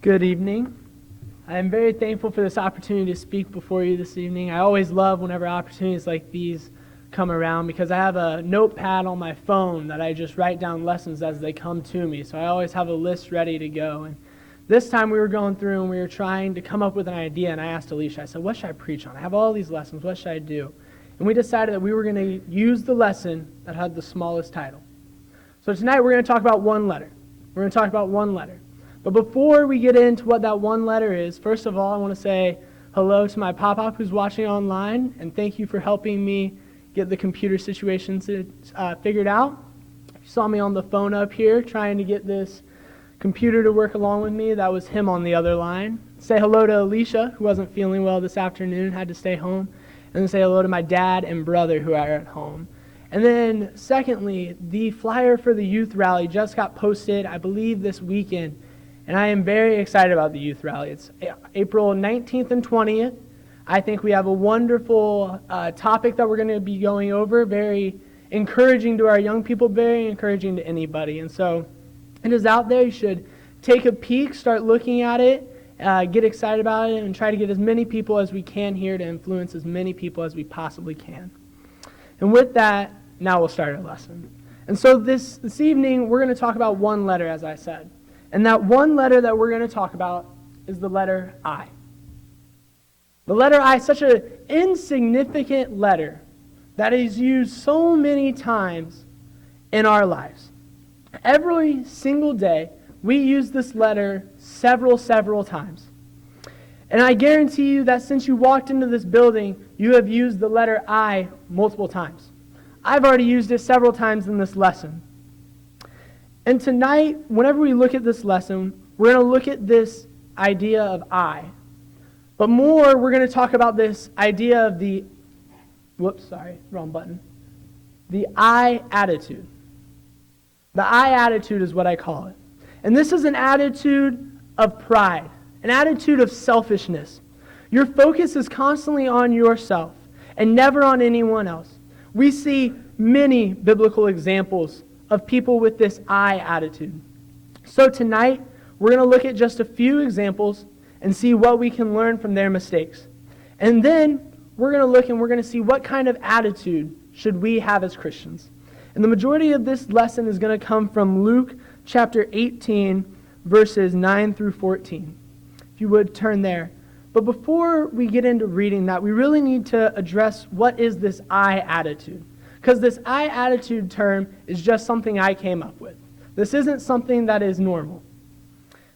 Good evening. I am very thankful for this opportunity to speak before you this evening. I always love whenever opportunities like these come around because I have a notepad on my phone that I just write down lessons as they come to me. So I always have a list ready to go. And this time we were going through and we were trying to come up with an idea, and I asked Alicia, I said, what should I preach on? I have all these lessons. What should I do? And we decided that we were going to use the lesson that had the smallest title. So tonight we're going to talk about one letter. We're going to talk about one letter. But before we get into what that one letter is, first of all, I want to say hello to my pop-up who's watching online, and thank you for helping me get the computer situation figured out. You saw me on the phone up here trying to get this computer to work along with me. That was him on the other line. Say hello to Alicia, who wasn't feeling well this afternoon, had to stay home. And then say hello to my dad and brother who are at home. And then secondly, the flyer for the youth rally just got posted, I believe, this weekend. And I am very excited about the youth rally. It's April 19th and 20th. I think we have a wonderful topic that we're going to be going over, very encouraging to our young people, very encouraging to anybody. And so it is out there. You should take a peek, start looking at it, get excited about it, and try to get as many people as we can here to influence as many people as we possibly can. And with that, now we'll start our lesson. And so this evening, we're going to talk about one letter, as I said. And that one letter that we're going to talk about is the letter I. The letter I, such an insignificant letter that is used so many times in our lives. Every single day, we use this letter several times. And I guarantee you that since you walked into this building, you have used the letter I multiple times. I've already used it several times in this lesson. And tonight, whenever we look at this lesson, we're going to look at this idea of I. But more, we're going to talk about this idea of the, the I attitude. The I attitude is what I call it. And this is an attitude of pride, an attitude of selfishness. Your focus is constantly on yourself and never on anyone else. We see many biblical examples of people with this I attitude. So tonight, we're going to look at just a few examples and see what we can learn from their mistakes. And then we're going to look and we're going to see what kind of attitude should we have as Christians. And the majority of this lesson is going to come from Luke chapter 18, verses 9 through 14. If you would turn there. But before we get into reading that, we really need to address what is this I attitude. Because this I attitude term is just something I came up with. This isn't something that is normal.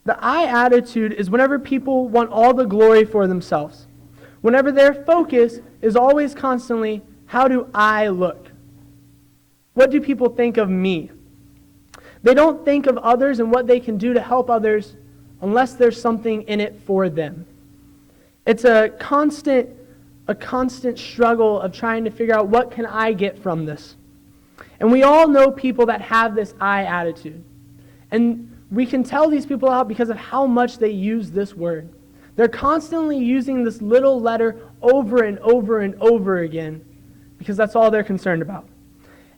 The I attitude is whenever people want all the glory for themselves. Whenever their focus is always constantly, how do I look? What do people think of me? They don't think of others and what they can do to help others unless there's something in it for them. It's a constant struggle of trying to figure out what can I get from this. And we all know people that have this I attitude. And we can tell these people out because of how much they use this word. They're constantly using this little letter over and over and over again because that's all they're concerned about.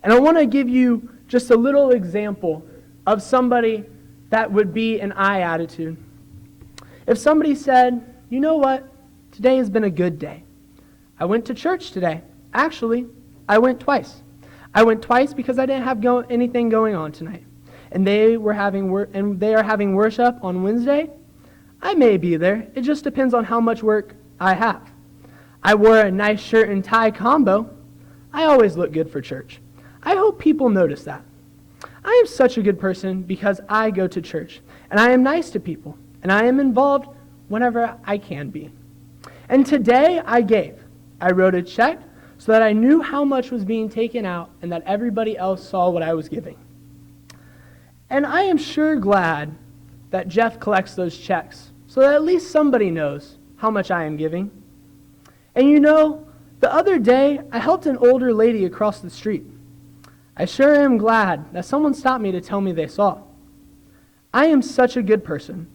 And I want to give you just a little example of somebody that would be an I attitude. If somebody said, you know what, today has been a good day. I went to church today. Actually, I went twice. I went twice because I didn't have anything going on tonight. And they are having worship on Wednesday. I may be there. It just depends on how much work I have. I wore a nice shirt and tie combo. I always look good for church. I hope people notice that. I am such a good person because I go to church. And I am nice to people. And I am involved whenever I can be. And today I gave. I wrote a check so that I knew how much was being taken out and that everybody else saw what I was giving. And I am sure glad that Jeff collects those checks so that at least somebody knows how much I am giving. And you know, the other day I helped an older lady across the street. I sure am glad that someone stopped me to tell me they saw. I am such a good person.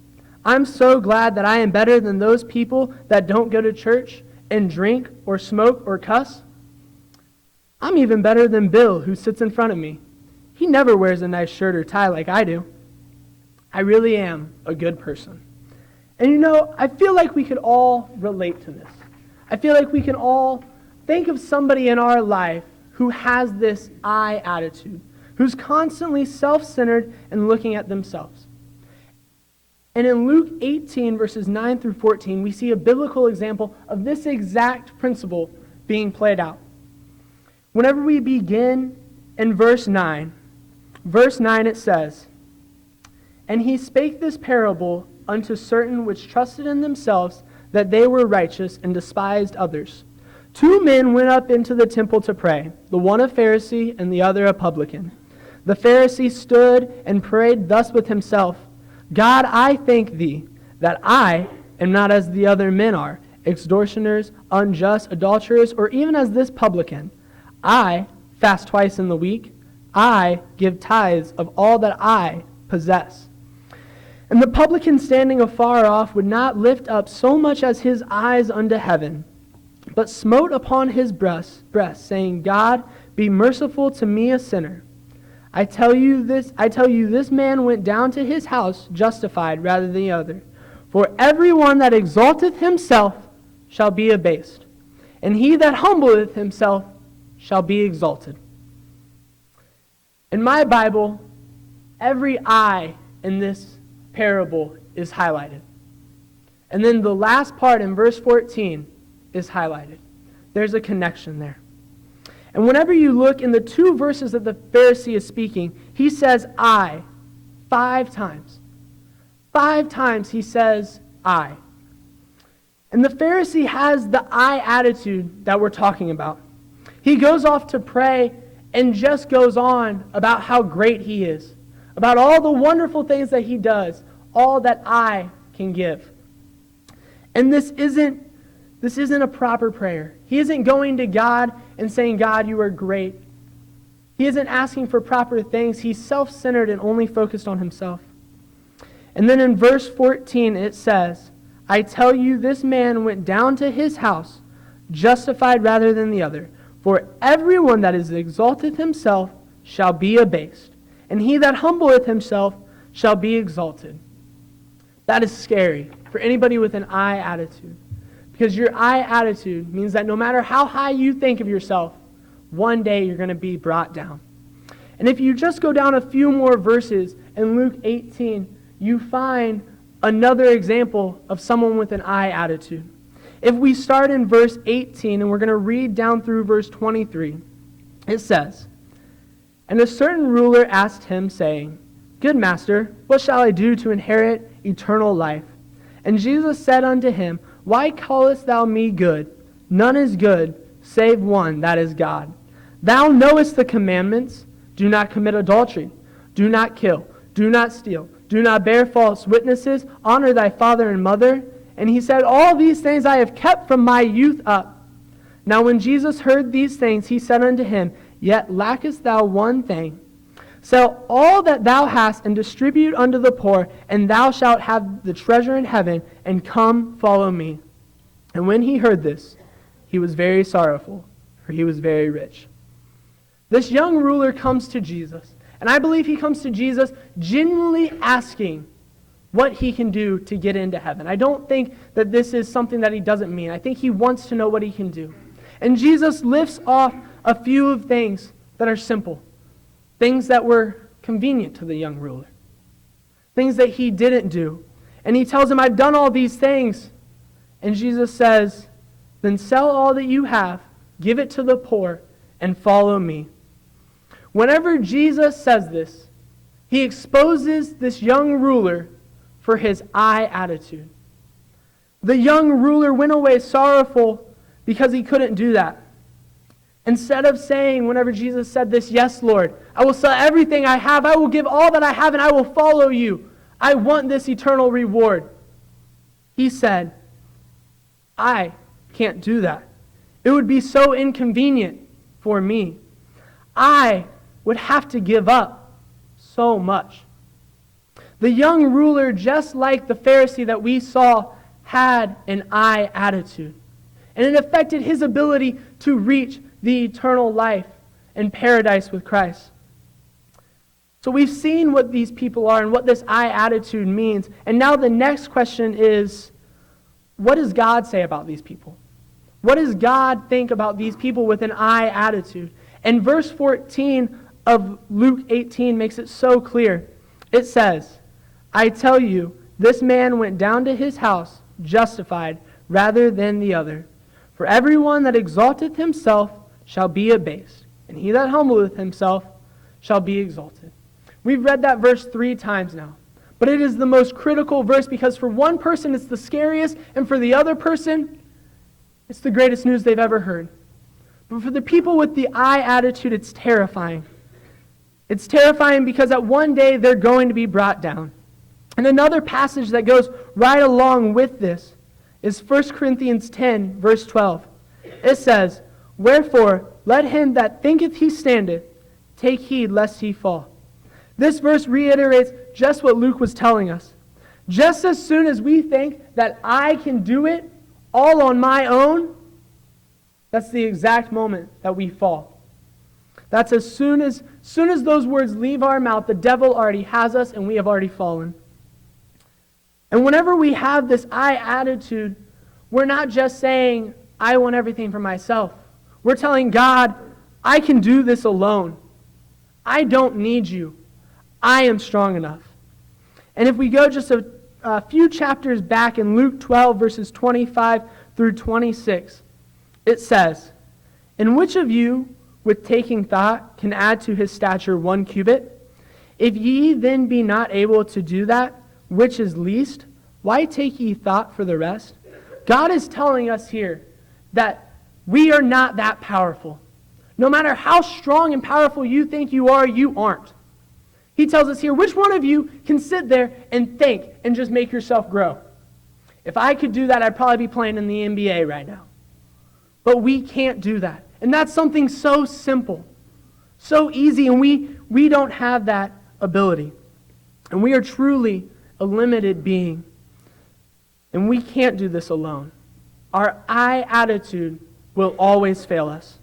I'm so glad that I am better than those people that don't go to church and drink or smoke or cuss. I'm even better than Bill, who sits in front of me. He never wears a nice shirt or tie like I do. I really am a good person. And I feel like we could all relate to this. I feel like we can all think of somebody in our life who has this I attitude, who's constantly self-centered and looking at themselves. And in Luke 18, verses 9 through 14, we see a biblical example of this exact principle being played out. Whenever we begin in verse 9 it says, "And he spake this parable unto certain which trusted in themselves that they were righteous and despised others. 2 men went up into the temple to pray, the one a Pharisee and the other a publican. The Pharisee stood and prayed thus with himself, God, I thank thee that I am not as the other men are, extortioners, unjust, adulterers, or even as this publican. I fast twice in the week. I give tithes of all that I possess. And the publican standing afar off would not lift up so much as his eyes unto heaven, but smote upon his breast, saying, God, be merciful to me a sinner. I tell you this man went down to his house justified rather than the other. For everyone that exalteth himself shall be abased, and he that humbleth himself shall be exalted." In my Bible, every I in this parable is highlighted. And then the last part in verse 14 is highlighted. There's a connection there. And whenever you look in the 2 verses that the Pharisee is speaking, he says I 5 times. 5 times he says I. And the Pharisee has the I attitude that we're talking about. He goes off to pray and just goes on about how great he is, about all the wonderful things that he does, all that I can give. And this isn't a proper prayer. He isn't going to God and saying, God, you are great. He isn't asking for proper things. He's self-centered and only focused on himself. And then in verse 14 it says, I tell you this man went down to his house, justified rather than the other. For everyone that is exalteth himself shall be abased, and he that humbleth himself shall be exalted. That is scary for anybody with an I attitude. Because your I attitude means that no matter how high you think of yourself, one day you're going to be brought down. And if you just go down a few more verses in Luke 18, you find another example of someone with an I attitude. If we start in verse 18, and we're going to read down through verse 23, it says, And a certain ruler asked him, saying, Good master, what shall I do to inherit eternal life? And Jesus said unto him, Why callest thou me good? None is good, save one, that is God. Thou knowest the commandments. Do not commit adultery. Do not kill. Do not steal. Do not bear false witnesses. Honor thy father and mother. And he said, All these things I have kept from my youth up. Now when Jesus heard these things, he said unto him, Yet lackest thou one thing. Sell all that thou hast and distribute unto the poor, and thou shalt have the treasure in heaven, and come follow me. And when he heard this, he was very sorrowful, for he was very rich. This young ruler comes to Jesus, and I believe he comes to Jesus genuinely asking what he can do to get into heaven. I don't think that this is something that he doesn't mean. I think he wants to know what he can do. And Jesus lifts off a few of things that are simple, things that were convenient to the young ruler, things that he didn't do. And he tells him, I've done all these things. And Jesus says, Then sell all that you have, give it to the poor, and follow me. Whenever Jesus says this, he exposes this young ruler for his I attitude. The young ruler went away sorrowful because he couldn't do that. Instead of saying, whenever Jesus said this, Yes, Lord, I will sell everything I have, I will give all that I have, and I will follow you. I want this eternal reward. He said, I can't do that. It would be so inconvenient for me. I would have to give up so much. The young ruler, just like the Pharisee that we saw, had an I attitude. And it affected his ability to reach the eternal life and paradise with Christ. So we've seen what these people are and what this I attitude means. And now the next question is, what does God say about these people? What does God think about these people with an I attitude? And verse 14 of Luke 18 makes it so clear. It says, I tell you, this man went down to his house justified rather than the other. For everyone that exalteth himself shall be abased, and he that humbleth himself shall be exalted. We've read that verse 3 times now. But it is the most critical verse because for one person it's the scariest, and for the other person it's the greatest news they've ever heard. But for the people with the I attitude, it's terrifying. It's terrifying because at one day they're going to be brought down. And another passage that goes right along with this is 1 Corinthians 10, verse 12. It says, Wherefore, let him that thinketh he standeth take heed lest he fall. This verse reiterates just what Luke was telling us. Just as soon as we think that I can do it all on my own, that's the exact moment that we fall. That's as soon as those words leave our mouth, the devil already has us and we have already fallen. And whenever we have this I attitude, we're not just saying, I want everything for myself. We're telling God, I can do this alone. I don't need you. I am strong enough. And if we go just a few chapters back in Luke 12, verses 25 through 26, it says, And which of you, with taking thought, can add to his stature 1 cubit? If ye then be not able to do that, which is least, why take ye thought for the rest? God is telling us here that we are not that powerful. No matter how strong and powerful you think you aren't. He tells us here, which one of you can sit there and think and just make yourself grow? If I could do that, I'd probably be playing in the NBA right now. But we can't do that. And that's something so simple, so easy, and we don't have that ability. And we are truly a limited being. And we can't do this alone. Our I attitude will always fail us.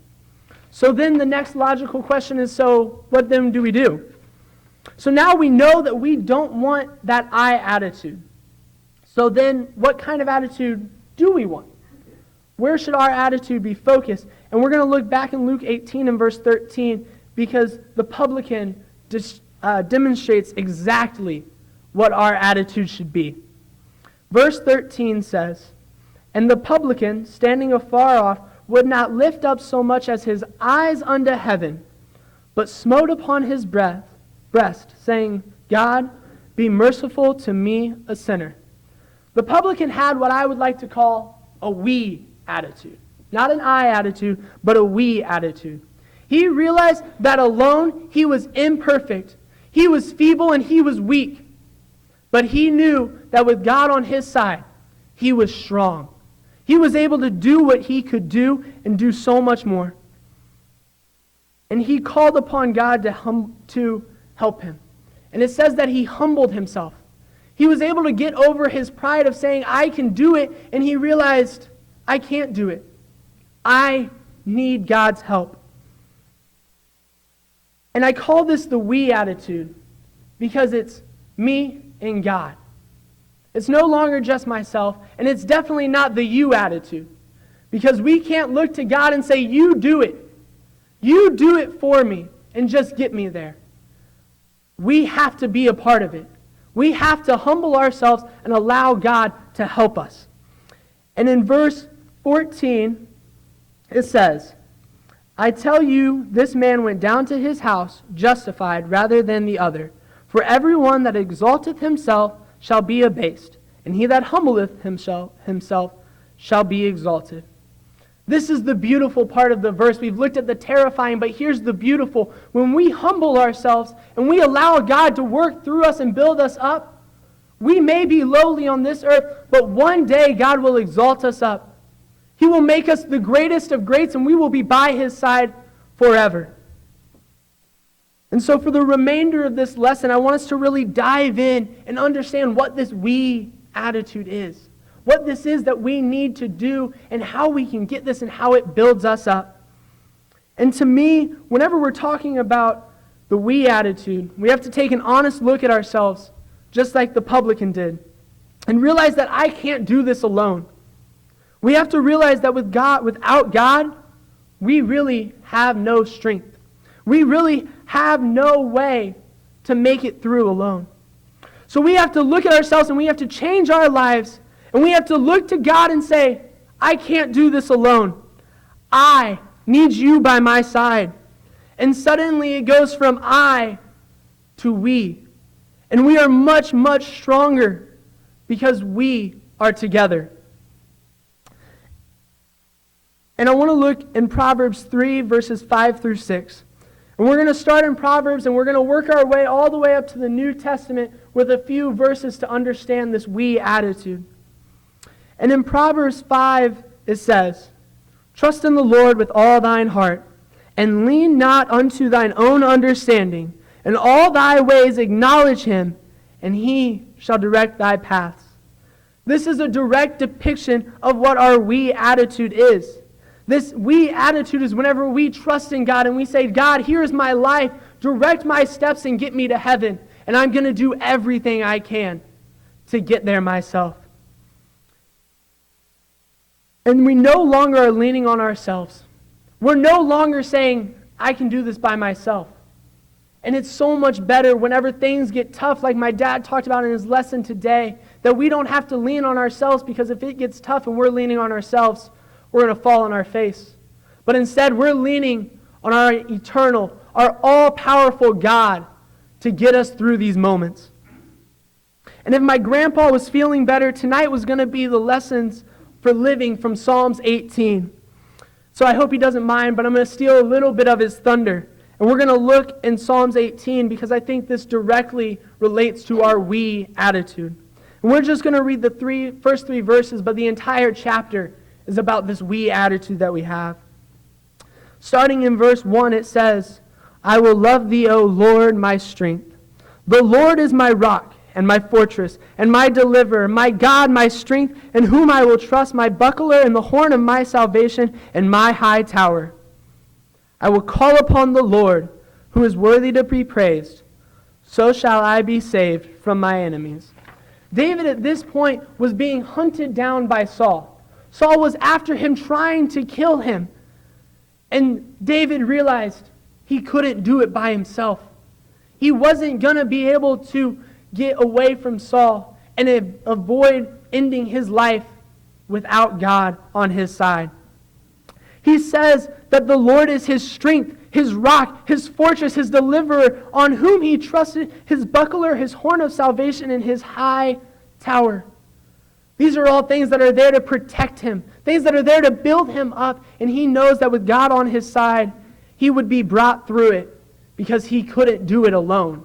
So then the next logical question is, so what then do we do? So now we know that we don't want that I attitude. So then what kind of attitude do we want? Where should our attitude be focused? And we're going to look back in Luke 18 and verse 13 because the publican demonstrates exactly what our attitude should be. Verse 13 says, And the publican, standing afar off, would not lift up so much as his eyes unto heaven, but smote upon his breast, saying, God, be merciful to me, a sinner. The publican had what I would like to call a we attitude. Not an I attitude, but a we attitude. He realized that alone he was imperfect. He was feeble and he was weak. But he knew that with God on his side, he was strong. He was able to do what he could do and do so much more. And he called upon God to help him. And it says that he humbled himself. He was able to get over his pride of saying, I can do it, and he realized, I can't do it. I need God's help. And I call this the we attitude because it's me and God. It's no longer just myself, and it's definitely not the you attitude because we can't look to God and say, you do it. You do it for me and just get me there. We have to be a part of it. We have to humble ourselves and allow God to help us. And in verse 14, it says, I tell you, this man went down to his house justified rather than the other. For everyone that exalteth himself shall be abased, and he that humbleth himself shall be exalted. This is the beautiful part of the verse. We've looked at the terrifying, but here's the beautiful. When we humble ourselves and we allow God to work through us and build us up, we may be lowly on this earth, but one day God will exalt us up. He will make us the greatest of greats, and we will be by His side forever. And so for the remainder of this lesson, I want us to really dive in and understand what this we attitude is. What this is that we need to do and how we can get this and how it builds us up. And to me, whenever we're talking about the we attitude, we have to take an honest look at ourselves, just like the publican did, and realize that I can't do this alone. We have to realize that without God, we really have no strength. We really have no way to make it through alone. So we have to look at ourselves and we have to change our lives, and we have to look to God and say, I can't do this alone. I need you by my side. And suddenly it goes from I to we. And we are much, much stronger because we are together. And I want to look in Proverbs 3, verses 5 through 6. And we're going to start in Proverbs, and we're going to work our way all the way up to the New Testament with a few verses to understand this we attitude. And in Proverbs 5, it says, Trust in the Lord with all thine heart, and lean not unto thine own understanding. In all thy ways acknowledge him, and he shall direct thy paths. This is a direct depiction of what our we attitude is. This we attitude is whenever we trust in God and we say, God, here's my life, direct my steps and get me to heaven, and I'm going to do everything I can to get there myself. And we no longer are leaning on ourselves. We're no longer saying, I can do this by myself. And it's so much better whenever things get tough, like my dad talked about in his lesson today, that we don't have to lean on ourselves, because if it gets tough and we're leaning on ourselves, we're going to fall on our face. But instead, we're leaning on our eternal, our all-powerful God to get us through these moments. And if my grandpa was feeling better, tonight was going to be the lessons for living from Psalms 18. So I hope he doesn't mind, but I'm going to steal a little bit of his thunder. And we're going to look in Psalms 18 because I think this directly relates to our we attitude. And we're just going to read the first three verses, but the entire chapter is about this we attitude that we have. Starting in verse 1, it says, I will love thee, O Lord, my strength. The Lord is my rock and my fortress, and my deliverer, my God, my strength, in whom I will trust, my buckler and the horn of my salvation, and my high tower. I will call upon the Lord, who is worthy to be praised. So shall I be saved from my enemies. David at this point was being hunted down by Saul. Saul was after him, trying to kill him. And David realized he couldn't do it by himself. He wasn't going to be able to get away from Saul and avoid ending his life without God on his side. He says that the Lord is his strength, his rock, his fortress, his deliverer, on whom he trusted, his buckler, his horn of salvation, and his high tower. These are all things that are there to protect him, things that are there to build him up, and he knows that with God on his side, he would be brought through it because he couldn't do it alone.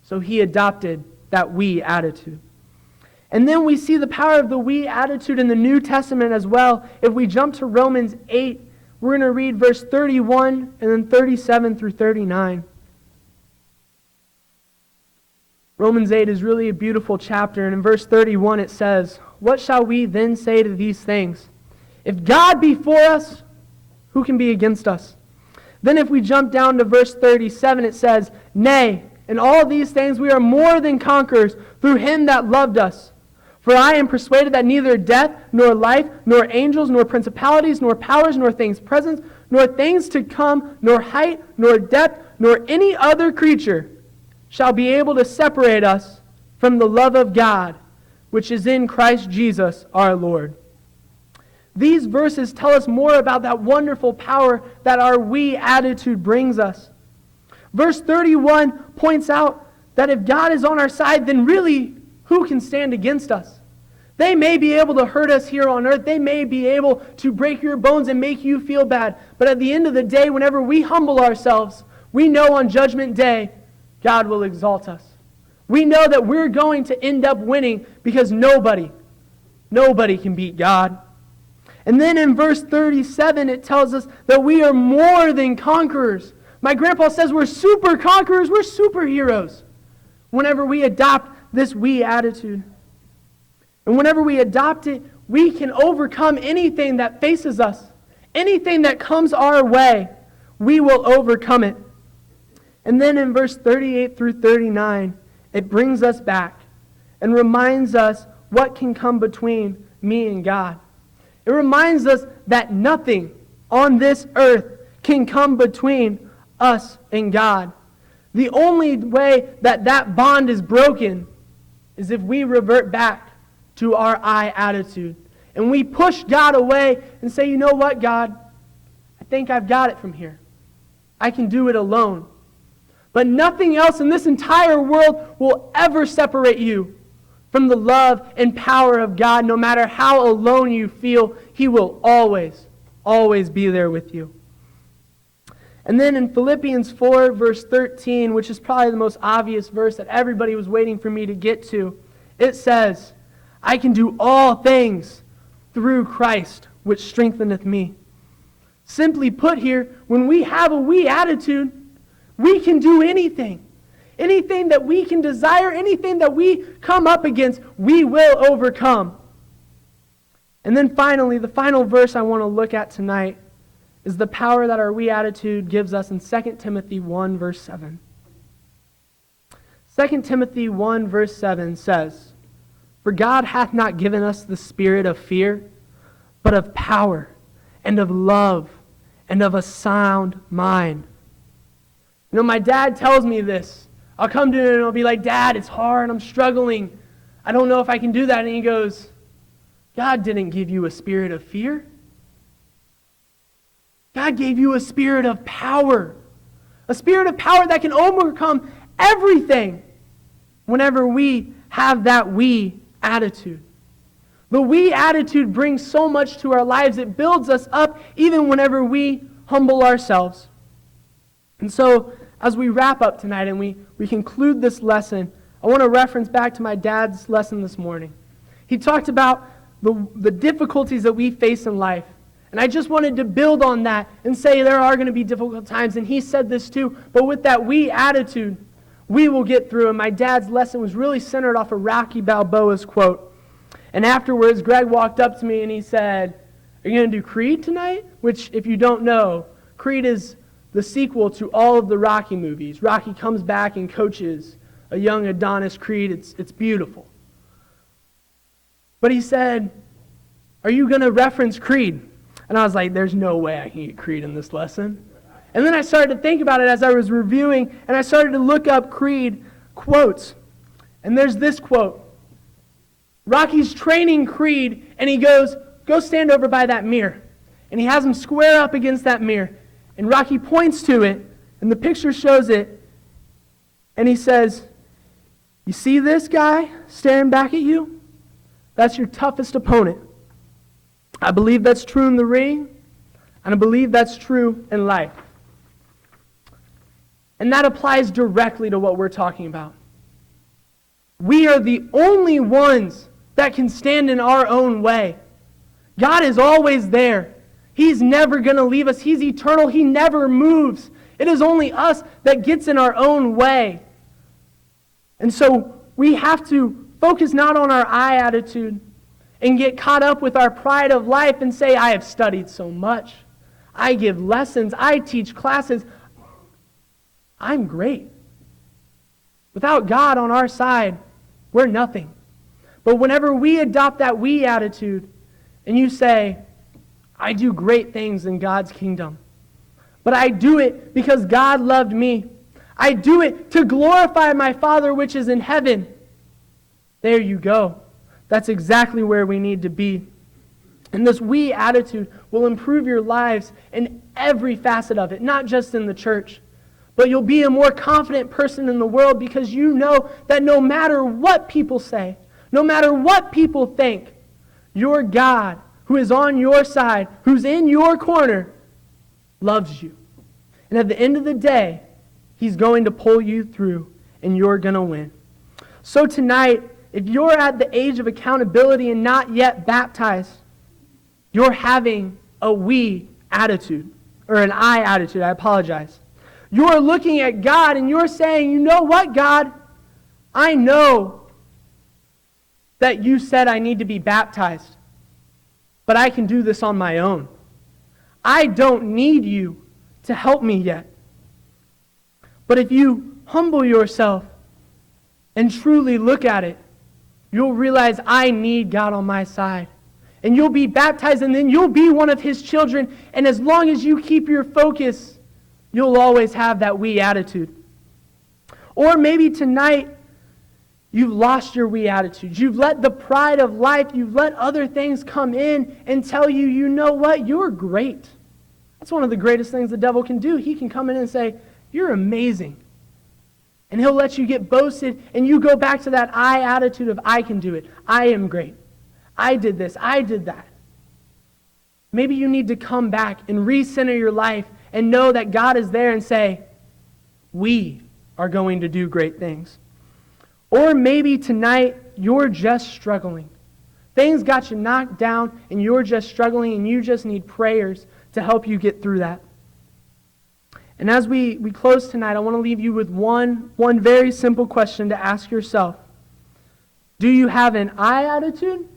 So he adopted that we attitude. And then we see the power of the we attitude in the New Testament as well. If we jump to Romans 8, we're going to read verse 31 and then 37 through 39. Romans 8 is really a beautiful chapter, and in verse 31 it says, What shall we then say to these things? If God be for us, who can be against us? Then if we jump down to verse 37, it says, Nay, in all these things we are more than conquerors through him that loved us. For I am persuaded that neither death, nor life, nor angels, nor principalities, nor powers, nor things present, nor things to come, nor height, nor depth, nor any other creature shall be able to separate us from the love of God, which is in Christ Jesus our Lord. These verses tell us more about that wonderful power that our we attitude brings us. Verse 31 points out that if God is on our side, then really, who can stand against us? They may be able to hurt us here on earth. They may be able to break your bones and make you feel bad. But at the end of the day, whenever we humble ourselves, we know on Judgment Day, God will exalt us. We know that we're going to end up winning because nobody can beat God. And then in verse 37, it tells us that we are more than conquerors. My grandpa says we're super conquerors, we're superheroes whenever we adopt this we attitude. And whenever we adopt it, we can overcome anything that faces us. Anything that comes our way, we will overcome it. And then in verse 38 through 39, it brings us back and reminds us what can come between me and God. It reminds us that nothing on this earth can come between us and God. The only way that that bond is broken is if we revert back to our I attitude. And we push God away and say, you know what, God? I think I've got it from here. I can do it alone. But nothing else in this entire world will ever separate you from the love and power of God. No matter how alone you feel, He will always, always be there with you. And then in Philippians 4, verse 13, which is probably the most obvious verse that everybody was waiting for me to get to, it says, I can do all things through Christ, which strengtheneth me. Simply put here, when we have a we attitude, we can do anything. Anything that we can desire, anything that we come up against, we will overcome. And then finally, the final verse I want to look at tonight is the power that our we attitude gives us in 2 Timothy 1, verse 7. 2 Timothy 1, verse 7 says, For God hath not given us the spirit of fear, but of power, and of love, and of a sound mind. You know, my dad tells me this. I'll come to him and I'll be like, Dad, it's hard, I'm struggling. I don't know if I can do that. And he goes, God didn't give you a spirit of fear. God gave you a spirit of power. A spirit of power that can overcome everything whenever we have that we attitude. The we attitude brings so much to our lives. It builds us up even whenever we humble ourselves. And so, as we wrap up tonight and we conclude this lesson, I want to reference back to my dad's lesson this morning. He talked about the difficulties that we face in life. And I just wanted to build on that and say there are going to be difficult times. And he said this too. But with that we attitude, we will get through. And my dad's lesson was really centered off of Rocky Balboa's quote. And afterwards, Greg walked up to me and he said, are you going to do Creed tonight? Which, if you don't know, Creed is the sequel to all of the Rocky movies. Rocky comes back and coaches a young Adonis Creed. It's beautiful. But he said, are you going to reference Creed? And I was like, there's no way I can get Creed in this lesson. And then I started to think about it as I was reviewing, and I started to look up Creed quotes. And there's this quote. Rocky's training Creed, and he goes, go stand over by that mirror. And he has him square up against that mirror. And Rocky points to it, and the picture shows it. And he says, you see this guy staring back at you? That's your toughest opponent. I believe that's true in the ring, and I believe that's true in life. And that applies directly to what we're talking about. We are the only ones that can stand in our own way. God is always there. He's never going to leave us. He's eternal. He never moves. It is only us that gets in our own way. And so we have to focus not on our I attitude and get caught up with our pride of life and say, I have studied so much. I give lessons. I teach classes. I'm great. Without God on our side, we're nothing. But whenever we adopt that we attitude and you say, I do great things in God's kingdom, but I do it because God loved me. I do it to glorify my Father which is in heaven. There you go. That's exactly where we need to be. And this we attitude will improve your lives in every facet of it, not just in the church. But you'll be a more confident person in the world because you know that no matter what people say, no matter what people think, your God, who is on your side, who's in your corner, loves you. And at the end of the day, He's going to pull you through and you're going to win. So tonight, if you're at the age of accountability and not yet baptized, you're having a we attitude, or an I attitude, I apologize. You're looking at God and you're saying, you know what, God? I know that you said I need to be baptized, but I can do this on my own. I don't need you to help me yet. But if you humble yourself and truly look at it, you'll realize I need God on my side. And you'll be baptized, and then you'll be one of His children. And as long as you keep your focus, you'll always have that we attitude. Or maybe tonight, you've lost your we attitude. You've let the pride of life, you've let other things come in and tell you, you know what, you're great. That's one of the greatest things the devil can do. He can come in and say, you're amazing. And he'll let you get boasted, and you go back to that I attitude of I can do it. I am great. I did this. I did that. Maybe you need to come back and recenter your life and know that God is there and say, we are going to do great things. Or maybe tonight you're just struggling. Things got you knocked down and you're just struggling and you just need prayers to help you get through that. And as we close tonight, I want to leave you with one very simple question to ask yourself. Do you have an I attitude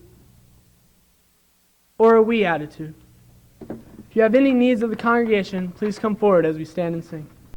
or a we attitude? If you have any needs of the congregation, please come forward as we stand and sing.